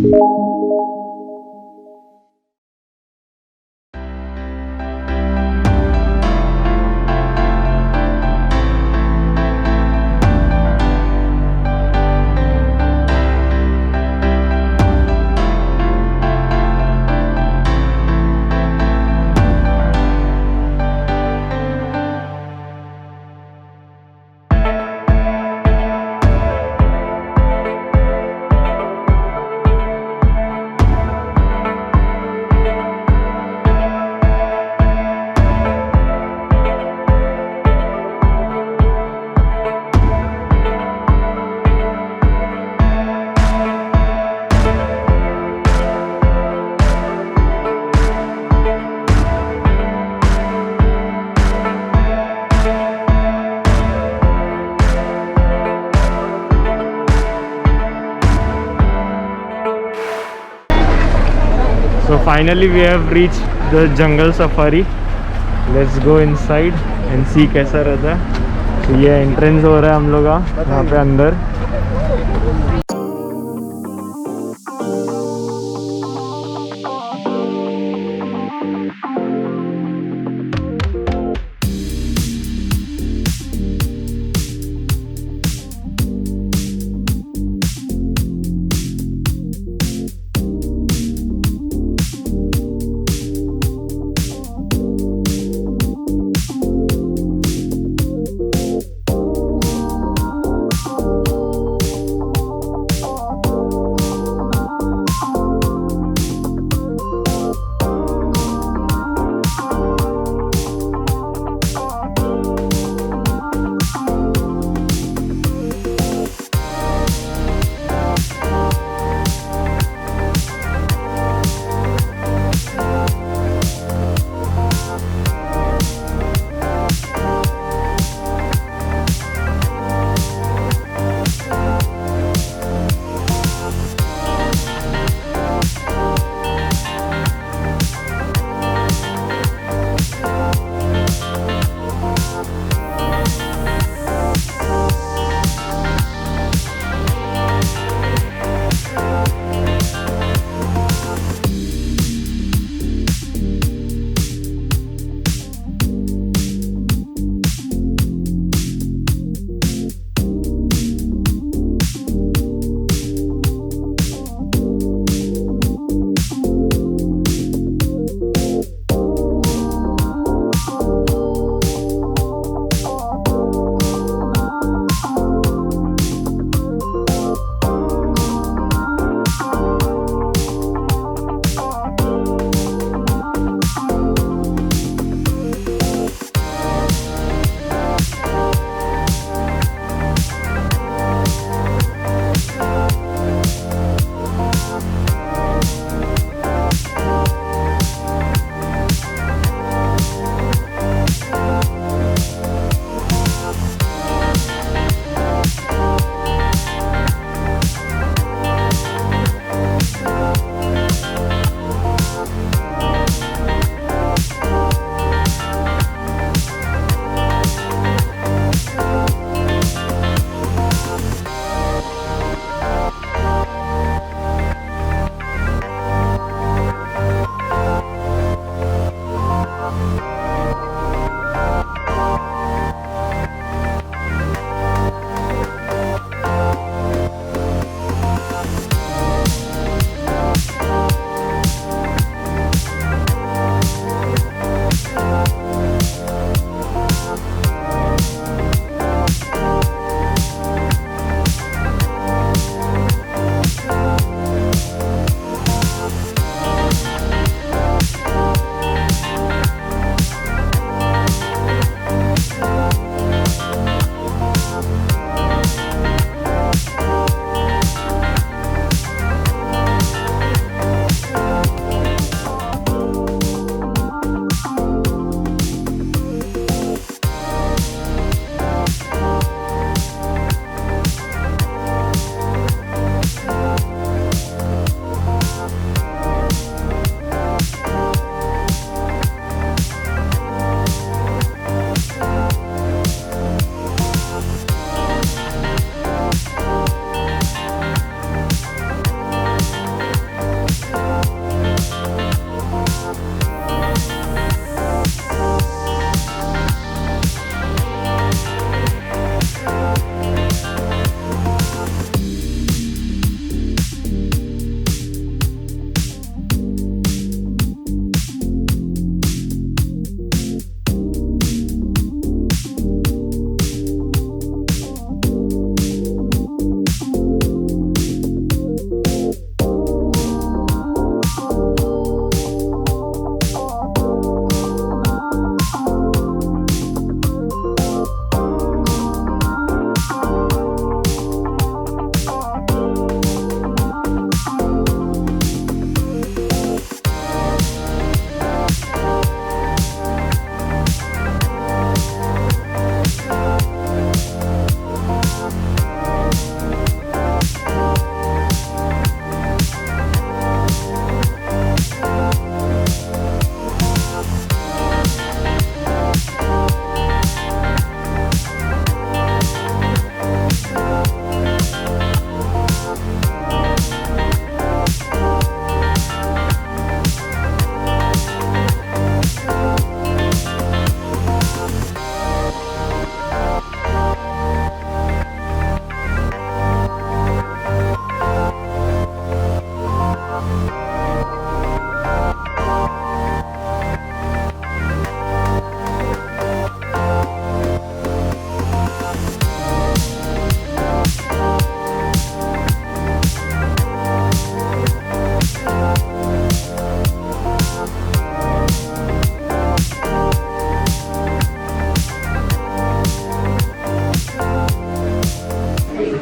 So finally we have reached the jungle safari. Let's go inside and see कैसा रहता है. तो ये एंट्रेंस हो रहा है हम लोग का यहाँ पे अंदर.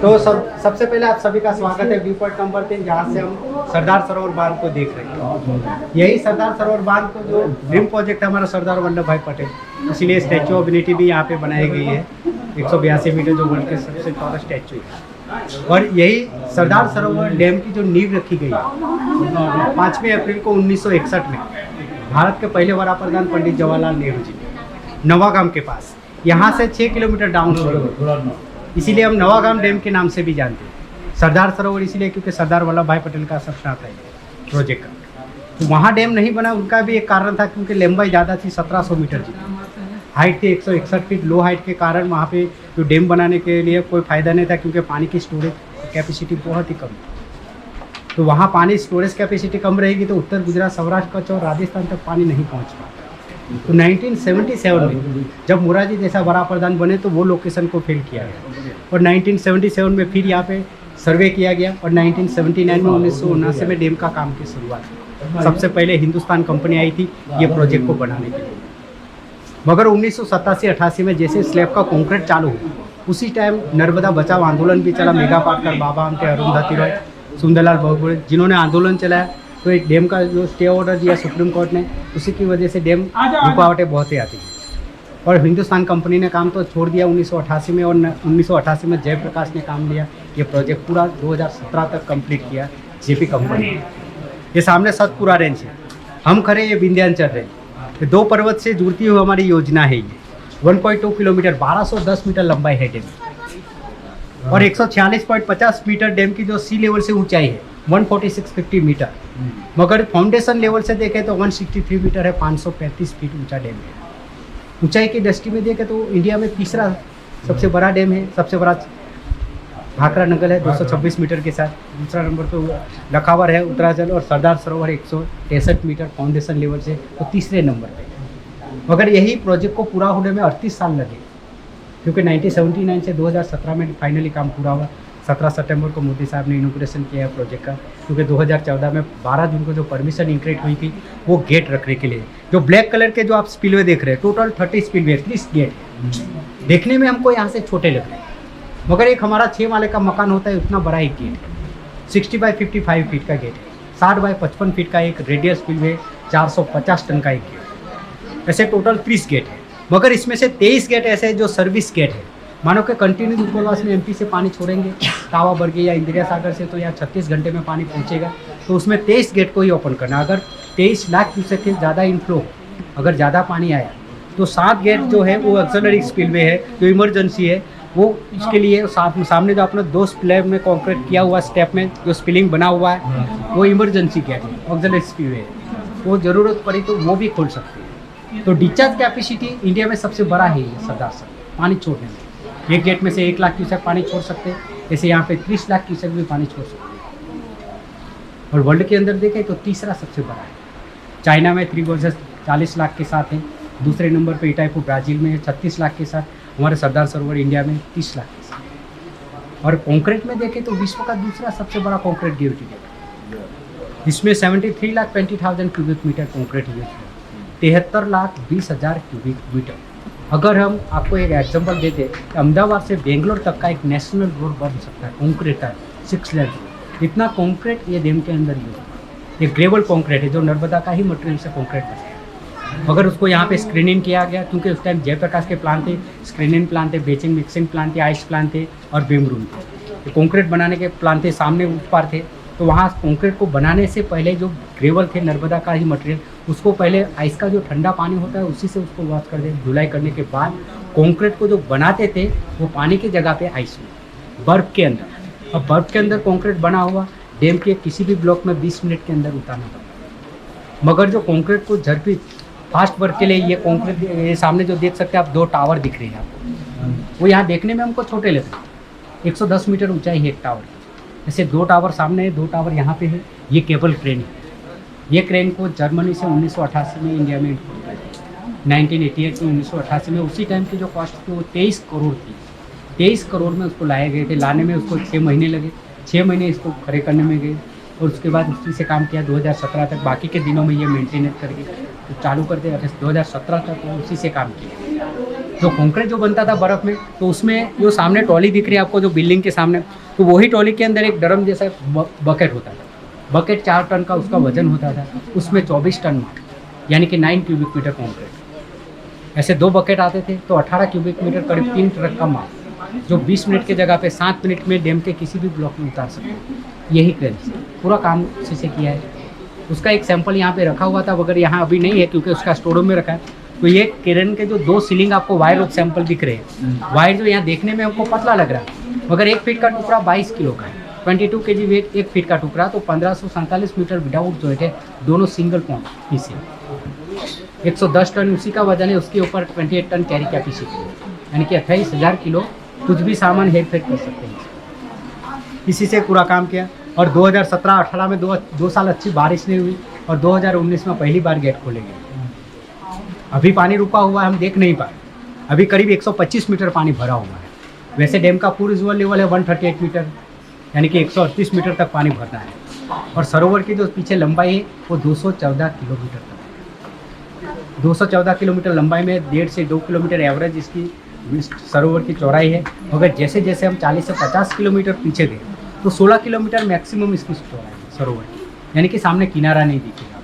तो सबसे पहले आप सभी का स्वागत है व्यू पॉइंट नंबर 3, जहाँ से हम सरदार सरोवर बांध को देख रहे हैं। यही सरदार सरोवर बांध को जो ड्रीम प्रोजेक्ट है हमारा सरदार वल्लभ भाई पटेल, इसीलिए स्टैचू ऑफ यूनिटी भी यहाँ पे बनाई गई है। 182 मीटर जो वर्ल्ड के सबसे टॉल स्टैचू है। और यही सरदार सरोवर डैम की जो नींव रखी गई है 5 अप्रैल को 1961 में भारत के पहले वड़ा प्रधान पंडित जवाहरलाल नेहरू जी ने नवागाम के पास, यहाँ से 6 किलोमीटर डाउन स्ट्रीम, इसीलिए हम नवागाम डैम के नाम से भी जानते हैं। सरदार सरोवर इसीलिए क्योंकि सरदार वल्लभ भाई पटेल का सपना था प्रोजेक्ट का। तो वहाँ डैम नहीं बना, उनका भी एक कारण था क्योंकि लंबाई ज़्यादा थी, 1700 मीटर की हाइट थी, 161 फीट लो हाइट के कारण वहाँ पे जो डैम बनाने के लिए कोई फ़ायदा नहीं था क्योंकि पानी की स्टोरेज कैपेसिटी बहुत ही कम थी। तो वहाँ पानी स्टोरेज कैपेसिटी कम रहेगी तो उत्तर गुजरात, सौराष्ट्र, कच्छ और राजस्थान तक पानी नहीं पहुँच पाता। तो 1977 में जब मोरारजी देसाई वड़ा प्रधान बने तो वो लोकेशन को फिल किया गया और 1977 में फिर यहाँ पे सर्वे किया गया और 1979 में 1979 में डैम का काम की शुरुआत हुई। सबसे पहले हिंदुस्तान कंपनी आई थी ये प्रोजेक्ट को बनाने के लिए, मगर 1987-88 में जैसे स्लैब का कंक्रीट चालू हुआ उसी टाइम नर्मदा बचाओ आंदोलन भी चला। मेघा पाटकर, बाबा आमटे, अरुंधति रॉय, सुंदरलाल बहुगुणा जिन्होंने आंदोलन चलाया, तो एक डैम का जो स्टे ऑर्डर दिया सुप्रीम कोर्ट ने, उसी की वजह से डैम रुकावटें बहुत ही आती हैं और हिंदुस्तान कंपनी ने काम तो छोड़ दिया 1988 में। और 1988 में जयप्रकाश ने काम लिया, ये प्रोजेक्ट पूरा 2017 तक कंप्लीट किया जेपी कंपनी ने। ये सामने सतपुरा रेंज है, हम खड़े ये विंध्याचल रेंज, ये 2 पर्वत से जुड़ती हुई हमारी योजना है। ये 1.2 किलोमीटर 1210 मीटर लंबाई है डैम और 146.50 मीटर डैम की जो सी लेवल से ऊंचाई है 146.50 मीटर, मगर फाउंडेशन लेवल से देखें तो 163 मीटर है, 535 फीट ऊंचा डैम है। ऊंचाई की दृष्टि में देखें तो इंडिया में तीसरा सबसे बड़ा डैम है। सबसे बड़ा भाखरा नंगल है 226 मीटर के साथ, दूसरा नंबर पे लखावर है उत्तरांचल और Sardar Sarovar 163 metre foundation level से तो तीसरे नंबर पे। मगर यही प्रोजेक्ट को पूरा होने में 38 साल लगे क्योंकि 1979 से 2017 में फाइनली काम पूरा हुआ। 17 सितंबर को मोदी साहब ने इनोग्रेशन किया है प्रोजेक्ट का, क्योंकि 2014 में 12 जून को जो परमिशन इंक्रीट हुई थी वो गेट रखने के लिए। जो ब्लैक कलर के जो आप स्पिलवे देख रहे हैं, टोटल 30 स्पिलवे, 30 गेट है। देखने में हमको यहाँ से छोटे लग रहे हैं, मगर एक हमारा 6 माले का मकान होता है, उतना बड़ा एक गेट है। 60 बाई 55 फीट का गेट है, 60 बाई 55 फीट का एक रेडियस स्पिलवे, 450 टन का एक गेट। ऐसे टोटल 30 गेट है, मगर इसमें से 23 गेट ऐसे जो सर्विस गेट है। मानो कि कंटिन्यू उपरवास में एमपी से पानी छोड़ेंगे तावा बरगी या इंदिरा सागर से, तो यहाँ 36 घंटे में पानी पहुँचेगा। तो उसमें 23 गेट को ही ओपन करना। अगर 23 लाख क्यूसेक के ज़्यादा इनफ्लो, अगर ज़्यादा पानी आया तो 7 गेट जो है वो ऑक्सिलरी स्पिलवे है, जो इमरजेंसी है वो इसके लिए सामने जो अपना 2 स्लैब में कॉन्क्रीट किया हुआ स्टेप में जो स्पिलिंग बना हुआ है वो इमरजेंसी गेट है, ऑक्सिलरी स्पिलवे है। वो ज़रूरत पड़ी तो वो भी खोल सकते हैं। तो डिस्चार्ज कैपेसिटी इंडिया में सबसे बड़ा है ये सरदार सरोवर पानी छोड़ने में। एक गेट में से 1 लाख क्यूसेक पानी छोड़ सकते हैं, जैसे यहाँ पे 30 लाख क्यूसेक भी पानी छोड़ सकते हैं। और वर्ल्ड के अंदर देखें तो तीसरा सबसे बड़ा है। चाइना में 3 वर्सेस 40 लाख के साथ है, दूसरे नंबर पे इटाइपू ब्राज़ील में है 36 लाख के साथ, हमारे सरदार सरोवर इंडिया में 30 लाख के साथ। और कॉन्क्रीट में देखें तो विश्व का दूसरा सबसे बड़ा कॉन्क्रीट गिरती है, इसमें 73,20,000 क्यूबिक मीटर कॉन्क्रीट यूज है, 73,20,000 क्यूबिक मीटर। अगर हम आपको एक एग्जांपल देते हैं, अहमदाबाद से बेंगलोर तक का एक नेशनल रोड बन सकता है कॉन्क्रीट का, 6 लेन। इतना कॉन्क्रीट ये डैम के अंदर यूज है। ये ग्रेवल कॉन्क्रीट है जो नर्मदा का ही मटेरियल से कॉन्क्रीट बना है। मगर उसको यहाँ पे स्क्रीनिंग किया गया क्योंकि उस टाइम जयप्रकाश के प्लांट थे, स्क्रीनिंग प्लांट थे, बेचिंग मिक्सिंग प्लांट थे, आइस प्लांट थे और बीम रूम थे। कॉन्क्रीट बनाने के प्लांट थे, सामने उस पार थे। तो वहाँ कॉन्क्रीट को बनाने से पहले जो ग्रेवल थे नर्मदा का ही मटेरियल, उसको पहले आइस का जो ठंडा पानी होता है उसी से उसको वॉश कर दे, धुलाई करने के बाद कॉन्क्रीट को जो बनाते थे वो पानी की जगह पे आइस में, बर्फ़ के अंदर। अब बर्फ़ के अंदर कॉन्क्रीट बना हुआ डैम के किसी भी ब्लॉक में 20 मिनट के अंदर उतारना पड़ता। मगर जो कॉन्क्रीट को झड़पी फास्ट वर्क के लिए ये कॉन्क्रीट, ये सामने जो देख सकते हैं आप 2 टावर दिख रहे हैं आपको, वो यहाँ देखने में हमको छोटे लगते हैं। 110 मीटर ऊंचाई है एक टावर की। ऐसे 2 टावर सामने है, 2 टावर यहाँ पे है। ये केबल क्रेन है। ये क्रेन को जर्मनी से 1988 में इंडिया में इंपोर्ट किया, 1988 में 1988 में। उसी टाइम की जो कॉस्ट थी वो 23 करोड़ थी। 23 करोड़ में उसको लाए गए थे। लाने में उसको 6 महीने लगे, 6 महीने इसको खड़े करने में गए और उसके बाद उसी से काम किया 2017 तक। बाकी के दिनों में ये मेंटेनेंस करके तो चालू कर दिया, 2017 तक उसी से काम किया। जो कंक्रीट जो बनता था बर्फ़ में, तो उसमें जो सामने ट्रॉली दिख रही है आपको जो बिल्डिंग के सामने, तो वही ट्रॉली के अंदर एक ड्रम जैसा बकेट होता था। बकेट 4 टन का उसका वजन होता था, उसमें 24 टन माल यानी कि 9 क्यूबिक मीटर कंक्रीट। ऐसे 2 बकेट आते थे तो 18 क्यूबिक मीटर करीब 3 ट्रक का माल जो 20 मिनट के जगह पे 7 मिनट में डैम के किसी भी ब्लॉक में उतार सकते। यही क्रेन से पूरा काम से किया है। उसका एक सैंपल यहाँ पे रखा हुआ था, मगर यहाँ अभी नहीं है क्योंकि उसका स्टोर रूम में रखा है। तो ये क्रेन के जो 2 सीलिंग आपको वायर ऑफ सैंपल दिख रहे हैं, वायर जो यहाँ देखने में हमको पतला लग रहा है, मगर 1 फीट का टुकड़ा 22 किलो का है, 22 kg वेट 1 फीट का टुकड़ा, तो 1547 मीटर विदाउट जो है दोनों सिंगल पॉइंट पीछे 110 टन उसी का वजन है, उसके ऊपर 28 टन कैरी कैपेसिटी है, यानी कि 28,000 किलो कुछ भी सामान हेर फेर कर सकते हैं। इसी से पूरा काम किया। और 2017-18 में 2 साल अच्छी बारिश नहीं हुई और 2019 में पहली बार गेट खोले गए। अभी पानी रुका हुआ है, हम देख नहीं पाए। अभी करीब 125 मीटर पानी भरा हुआ है। वैसे डैम का पूर्ण यूजुअल लेवल है 138 मीटर, यानी कि 138 मीटर तक पानी भरना है। और सरोवर की जो पीछे लंबाई है वो 214 किलोमीटर तक। 214 किलोमीटर लंबाई में 1.5 से 2 किलोमीटर एवरेज इसकी सरोवर की चौड़ाई है। मगर जैसे जैसे हम 40 से 50 किलोमीटर पीछे गए तो 16 किलोमीटर मैक्सिमम इसकी चौड़ाई है सरोवर की, यानी कि सामने किनारा नहीं दिखेगा।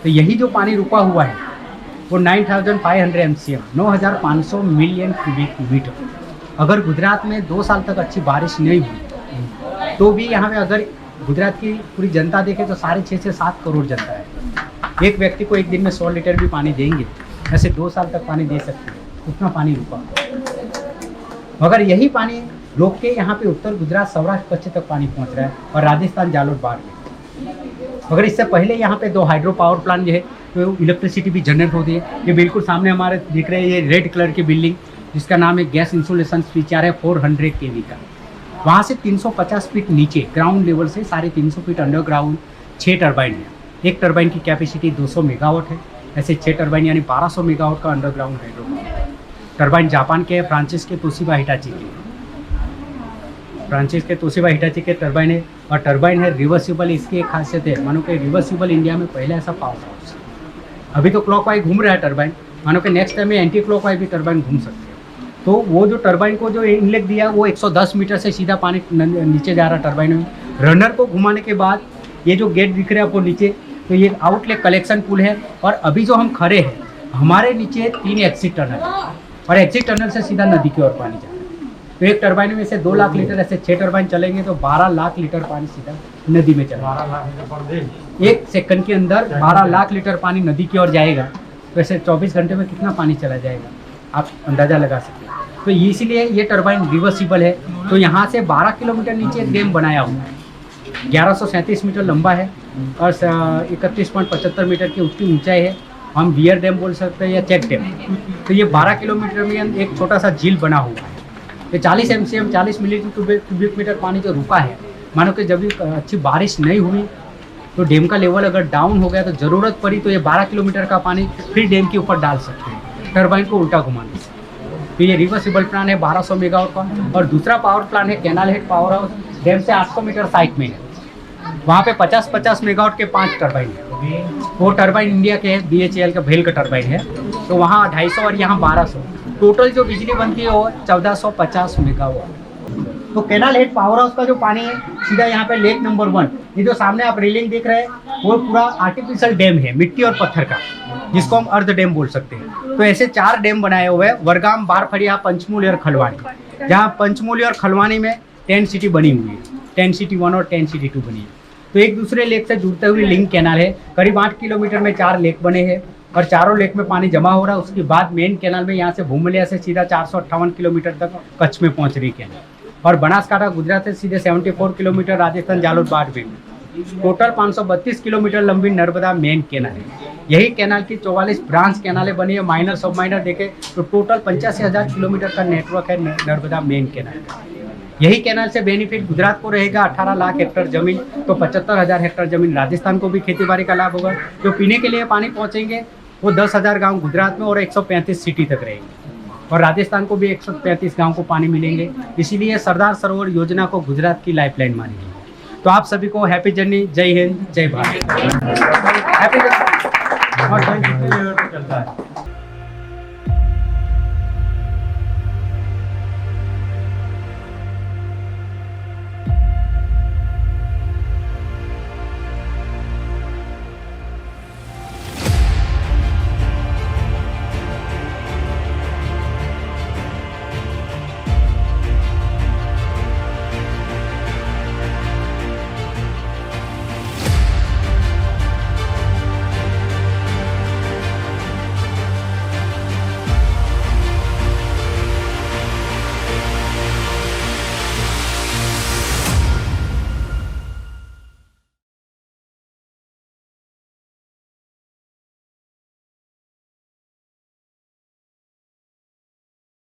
तो यही जो पानी रुका हुआ है वो 9,500 MCM 9,500 मिलियन क्यूबिक मीटर। अगर गुजरात में 2 साल तक अच्छी बारिश नहीं हुई तो भी यहाँ पे अगर गुजरात की पूरी जनता देखे तो 6.5 से 7 करोड़ जनता है। एक व्यक्ति को एक दिन में 100 लीटर भी पानी देंगे, ऐसे 2 साल तक पानी दे सकते हैं, उतना पानी रुका। मगर यही पानी रोक के यहाँ पे उत्तर गुजरात सौराष्ट्र कच्छ तक पानी पहुँच रहा है और राजस्थान जालोर बाढ़ में। मगर इससे पहले यहाँ पे 2 हाइड्रो पावर प्लांट जो है तो इलेक्ट्रिसिटी भी जनरेट होती है। ये बिल्कुल सामने हमारे दिख रहे हैं, ये रेड कलर की बिल्डिंग जिसका नाम है गैस इंसुलेशन स्विचयार्ड है 400 kV का। वहाँ से 350 फीट नीचे ग्राउंड लेवल से 350 फीट अंडरग्राउंड 6 टर्बाइन है। एक टर्बाइन की कैपेसिटी 200 मेगावाट है। ऐसे 6 टर्बाइन यानी 1200 मेगावाट का underground hydro power. Turbine Japan के फ्रांसिस के तोशिबा हिटाची के टर्बाइन है। और टर्बाइन है रिवर्सिबल। इसकी एक खासियत है, मानो कि रिवर्सिबल इंडिया में पहला ऐसा पावर हाउस। अभी तो क्लॉकवाइज घूम रहा है टर्बाइन, मानो कि नेक्स्ट टाइम में एंटी क्लॉकवाइज भी टर्बाइन घूम सकते हैं। तो वो जो टर्बाइन को जो इनलेट दिया वो 110 मीटर से सीधा पानी नीचे जा रहा टर्बाइन में। रनर को घुमाने के बाद ये जो गेट दिख रहा है आपको नीचे, तो ये आउटलेट कलेक्शन पुल है। और अभी जो हम खड़े हैं हमारे नीचे 3 एग्जिट टनल है और एग्जिट टनल से सीधा नदी की ओर पानी जा रहा है। तो एक टर्बाइन में से 2 लाख लीटर, ऐसे 6 टर्बाइन चलेंगे तो 12 लाख लीटर पानी सीधा नदी में चलेगा। 1 सेकंड के अंदर 12 लाख लीटर पानी नदी की ओर जाएगा। तो ऐसे 24 घंटे में कितना पानी चला जाएगा आप अंदाज़ा लगा सकते हैं। तो इसीलिए ये टर्बाइन रिवर्सिबल है। तो यहाँ से 12 किलोमीटर नीचे एक डैम बनाया हुआ है, 1137 मीटर लंबा है और 31.75 मीटर की उसकी ऊंचाई है। हम बियर डैम बोल सकते हैं या चेक डैम। तो ये 12 किलोमीटर में एक छोटा सा झील बना हुआ है। ये 40 MCM 40 मिलियन क्यूबिक मीटर पानी जो रुका है, मानो कि जब भी अच्छी बारिश नहीं हुई तो डैम का लेवल अगर डाउन हो गया तो ज़रूरत पड़ी तो ये 12 किलोमीटर का पानी फिर डैम के ऊपर डाल सकते हैं टर्बाइन को उल्टा घुमाने से। तो ये रिवर्सिबल प्लांट है 1200 मेगावाट का। और दूसरा पावर प्लांट है canal head power house, dam से 800 मीटर साइड में है। वहाँ पे 50-50 मेगावाट के 5 टर्बाइन है। वो टर्बाइन इंडिया के है, BHEL का भेल का टर्बाइन है। तो वहाँ 250 और यहाँ 1200, टोटल जो बिजली बनती है वो 1450 मेगावाट। तो कैनाल हेड पावर हाउस का जो पानी है सीधा यहाँ पे लेक नंबर 1, ये जो सामने आप रेलिंग देख रहे हैं वो पूरा आर्टिफिशियल डैम है मिट्टी और पत्थर का, जिसको हम अर्ध डैम बोल सकते हैं। तो ऐसे 4 डैम बनाए हुए हैं, वरगाम, बारफड़िया, पंचमूली और खलवानी। जहाँ पंचमूली और खलवानी में टेंट सिटी बनी हुई है, टेंट सिटी 1 और टेंट सिटी 2 बनी है। तो एक दूसरे लेक से जुड़ते हुए लिंक कैनाल है। करीब 8 किलोमीटर में 4 लेक बने हैं और चारों लेक में पानी जमा हो रहा है। उसके बाद मेन कैनाल में यहाँ से भूमलिया से सीधा 458 किलोमीटर तक कच्छ में पहुँच रही कैनाल। और बनासकांठा गुजरात से सीधे 74 किलोमीटर राजस्थान जालोर बाढ़ में। टोटल 532 किलोमीटर लंबी नर्मदा मेन कैनाल है। यही कैनाल की 44 ब्रांच कैनालें बनी है। माइनर सब माइनर देखे तो टोटल 85,000 किलोमीटर का नेटवर्क है नर्मदा मेन कैनाल का। यही कैनाल से बेनिफिट गुजरात को रहेगा 18 लाख हेक्टेयर जमीन, तो 75,000 हेक्टेयर जमीन राजस्थान को भी खेतीबाड़ी का लाभ होगा। जो पीने के लिए पानी पहुँचेंगे वो 10,000 गाँव गुजरात में और 135 सिटी तक रहेंगे। और राजस्थान को भी 135 गांव को पानी मिलेंगे। इसीलिए सरदार सरोवर योजना को गुजरात की लाइफलाइन मानी गई है। तो आप सभी को हैप्पी जर्नी, जय हिंद, जय भारत। Happy journey.